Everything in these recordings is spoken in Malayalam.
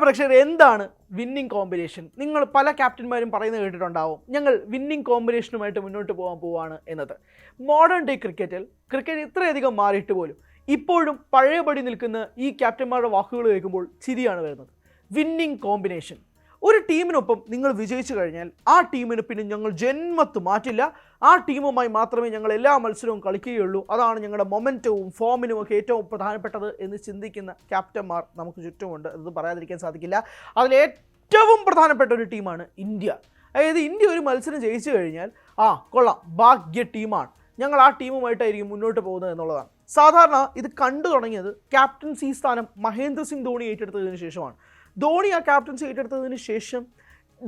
പ്രേക്ഷകർ, എന്താണ് വിന്നിംഗ് കോമ്പിനേഷൻ? നിങ്ങൾ പല ക്യാപ്റ്റന്മാരും പറയുന്നത് കേട്ടിട്ടുണ്ടാവും, ഞങ്ങൾ വിന്നിംഗ് കോമ്പിനേഷനുമായിട്ട് മുന്നോട്ട് പോകാൻ പോവാണ് എന്നത്. മോഡേൺ ഡേ ക്രിക്കറ്റ് ഇത്രയധികം മാറിയിട്ട് പോലും ഇപ്പോഴും പഴയപടി നിൽക്കുന്ന ഈ ക്യാപ്റ്റന്മാരുടെ വാക്കുകൾ കേൾക്കുമ്പോൾ ചിരിയാണ് വരുന്നത്. Winning combination. ഒരു ടീമിനൊപ്പം നിങ്ങൾ വിജയിച്ചു കഴിഞ്ഞാൽ ആ ടീമിന് പിന്നെ ഞങ്ങൾ ജന്മത്ത് മാറ്റില്ല, ആ ടീമുമായി മാത്രമേ ഞങ്ങൾ എല്ലാ മത്സരവും കളിക്കുകയുള്ളൂ, അതാണ് ഞങ്ങളുടെ മൊമെൻറ്റവും ഫോമിനും ഒക്കെ ഏറ്റവും പ്രധാനപ്പെട്ടത് എന്ന് ചിന്തിക്കുന്ന ക്യാപ്റ്റന്മാർ നമുക്ക് ചുറ്റുമുണ്ട്. അത് പറയാതിരിക്കാൻ സാധിക്കില്ല. അതിലേറ്റവും പ്രധാനപ്പെട്ട ഒരു ടീമാണ് ഇന്ത്യ. അതായത് ഇന്ത്യ ഒരു മത്സരം ജയിച്ചു കഴിഞ്ഞാൽ കൊള്ളാം, ഭാഗ്യ ടീമാണ്, ഞങ്ങൾ ആ ടീമുമായിട്ടായിരിക്കും മുന്നോട്ട് പോകുന്നത് എന്നുള്ളതാണ്. സാധാരണ ഇത് കണ്ടു തുടങ്ങിയത് ക്യാപ്റ്റൻസി സ്ഥാനം മഹേന്ദ്ര സിംഗ് ധോണി ഏറ്റെടുത്തതിന് ശേഷമാണ്. ധോണി ആ ക്യാപ്റ്റൻസി ഏറ്റെടുത്തതിന് ശേഷം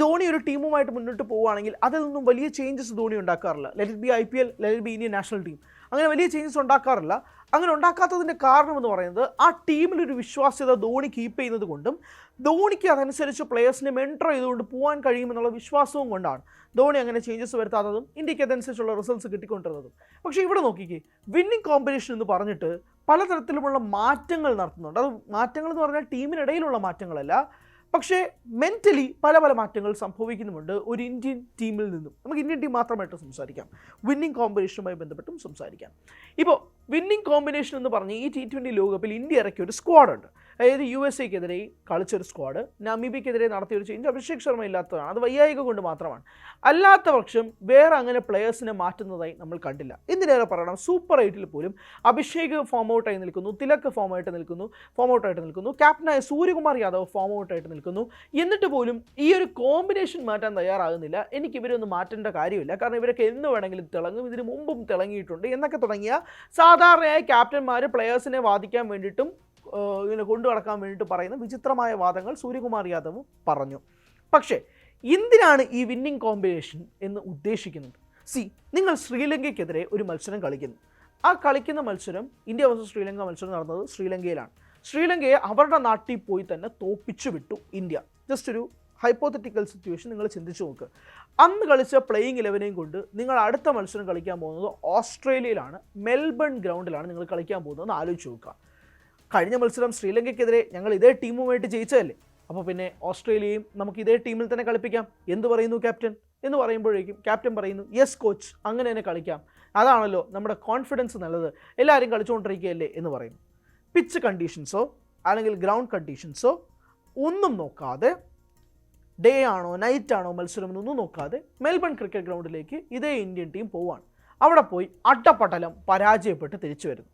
ധോണി ഒരു ടീമുമായിട്ട് മുന്നോട്ട് പോവുകയാണെങ്കിൽ അതിൽ നിന്നും വലിയ ചേഞ്ചസ് ധോണി ഉണ്ടാക്കാറില്ല. Let it be IPL, let it be Indian national team, അങ്ങനെ വലിയ ചേഞ്ചസ് ഉണ്ടാക്കാറില്ല. അങ്ങനെ ഉണ്ടാക്കാത്തതിൻ്റെ കാരണം എന്ന് പറയുന്നത് ആ ടീമിലൊരു വിശ്വാസ്യത ധോണി കീപ്പ് ചെയ്യുന്നത് കൊണ്ടും ധോണിക്ക് അതനുസരിച്ച് പ്ലേയേഴ്സിനെ മെൻറ്റർ ചെയ്തുകൊണ്ട് പോകാൻ കഴിയുമെന്നുള്ള വിശ്വാസവും കൊണ്ടാണ് ധോണി അങ്ങനെ ചേഞ്ചസ് വരുത്താത്തതും ഇന്ത്യക്ക് അതനുസരിച്ചുള്ള റിസൾട്ട്സ് കിട്ടിക്കൊണ്ടിരുന്നതും. പക്ഷേ ഇവിടെ നോക്കിക്കേ, വിന്നിംഗ് കോമ്പറ്റീഷൻ എന്ന് പറഞ്ഞിട്ട് പലതരത്തിലുമുള്ള മാറ്റങ്ങൾ നടത്തുന്നുണ്ട്. അത് മാറ്റങ്ങൾ എന്ന് പറഞ്ഞാൽ ടീമിനിടയിലുള്ള മാറ്റങ്ങളല്ല, പക്ഷേ മെൻ്റലി പല മാറ്റങ്ങൾ സംഭവിക്കുന്നുമുണ്ട് ഒരു ഇന്ത്യൻ ടീമിൽ നിന്നും. നമുക്ക് ഇന്ത്യൻ ടീം മാത്രമായിട്ട് സംസാരിക്കാം, വിന്നിംഗ് കോമ്പിനേഷനുമായി ബന്ധപ്പെട്ടും സംസാരിക്കാം. ഇപ്പോൾ വിന്നിംഗ് കോമ്പിനേഷൻ എന്ന് പറഞ്ഞ് ഈ T20 ലോകകപ്പിൽ ഇന്ത്യ ഇറക്കിയ ഒരു സ്ക്വാഡുണ്ട്. അതായത് USA-ക്കെതിരെ കളിച്ചൊരു സ്ക്വാഡ്, നമീബിയക്കെതിരെ നടത്തിയൊരു ചേഞ്ച് അഭിഷേക് ശർമ്മ ഇല്ലാത്തതാണ്, അത് വൈകാരിക കൊണ്ട് മാത്രമാണ്. അല്ലാത്ത പക്ഷം വേറെ അങ്ങനെ പ്ലെയേഴ്സിനെ മാറ്റുന്നതായി നമ്മൾ കണ്ടില്ല. എന്തിനേറെ പറയണം, സൂപ്പർ 8-ൽ പോലും അഭിഷേക് ഫോം ഔട്ടായി നിൽക്കുന്നു, തിലക് ഫോം ഔട്ടായിട്ട് നിൽക്കുന്നു, ക്യാപ്റ്റനായ സൂര്യകുമാർ യാദവ് ഫോം ഔട്ടായിട്ട് നിൽക്കുന്നു. എന്നിട്ട് പോലും ഈ ഒരു കോമ്പിനേഷൻ മാറ്റാൻ തയ്യാറാകുന്നില്ല. എനിക്ക് ഇവരൊന്നും മാറ്റേണ്ട കാര്യമില്ല, കാരണം ഇവരൊക്കെ എന്ന് വേണമെങ്കിലും തിളങ്ങും, ഇതിന് മുമ്പും തിളങ്ങിയിട്ടുണ്ട് എന്നൊക്കെ തുടങ്ങിയ സാധാരണയായി ക്യാപ്റ്റന്മാർ പ്ലെയേഴ്സിനെ വാദിക്കാൻ വേണ്ടിയിട്ടും ഇങ്ങനെ കൊണ്ടു നടക്കാൻ വേണ്ടിയിട്ട് പറയുന്ന വിചിത്രമായ വാദങ്ങൾ സൂര്യകുമാർ യാദവ് പറഞ്ഞു. പക്ഷേ എന്തിനാണ് ഈ വിന്നിംഗ് കോമ്പിനേഷൻ എന്ന് ഉദ്ദേശിക്കുന്നത്? നിങ്ങൾ ശ്രീലങ്കയ്ക്കെതിരെ ഒരു മത്സരം കളിക്കുന്നു. ആ കളിക്കുന്ന മത്സരം, ഇന്ത്യ വേഴ്സസ് ശ്രീലങ്ക മത്സരം നടന്നത് ശ്രീലങ്കയിലാണ്. ശ്രീലങ്കയെ അവരുടെ നാട്ടിൽ പോയി തന്നെ തോപ്പിച്ചു വിട്ടു ഇന്ത്യ. ജസ്റ്റ് ഒരു ഹൈപ്പോത്തറ്റിക്കൽ സിറ്റുവേഷൻ നിങ്ങൾ ചിന്തിച്ചു നോക്ക്. അന്ന് കളിച്ച പ്ലേയിങ് 11 കൊണ്ട് നിങ്ങൾ അടുത്ത മത്സരം കളിക്കാൻ പോകുന്നത് ഓസ്ട്രേലിയയിലാണ്, മെൽബൺ ഗ്രൗണ്ടിലാണ് നിങ്ങൾ കളിക്കാൻ പോകുന്നതെന്ന് ആലോചിച്ച് നോക്കുക. കഴിഞ്ഞ മത്സരം ശ്രീലങ്കയ്ക്കെതിരെ ഞങ്ങൾ ഇതേ ടീമുമായിട്ട് ജയിച്ചതല്ലേ, അപ്പോൾ പിന്നെ ഓസ്ട്രേലിയയും നമുക്ക് ഇതേ ടീമിൽ തന്നെ കളിപ്പിക്കാം എന്ത് പറയുന്നു ക്യാപ്റ്റൻ എന്ന് പറയുമ്പോഴേക്കും ക്യാപ്റ്റൻ പറയുന്നു യെസ് കോച്ച്, അങ്ങനെ തന്നെ കളിക്കാം, അതാണല്ലോ നമ്മുടെ കോൺഫിഡൻസ് നല്ലത്, എല്ലാവരും കളിച്ചുകൊണ്ടിരിക്കുകയല്ലേ എന്ന് പറയുന്നു. പിച്ച് കണ്ടീഷൻസോ അല്ലെങ്കിൽ ഗ്രൗണ്ട് കണ്ടീഷൻസോ ഒന്നും നോക്കാതെ, ഡേ ആണോ നൈറ്റ് ആണോ മത്സരം എന്നൊന്നും നോക്കാതെ മെൽബൺ ക്രിക്കറ്റ് ഗ്രൗണ്ടിലേക്ക് ഇതേ ഇന്ത്യൻ ടീം പോവാണ്. അവിടെ പോയി അട്ടപ്പട്ടലം പരാജയപ്പെട്ട് തിരിച്ചു വരുന്നു.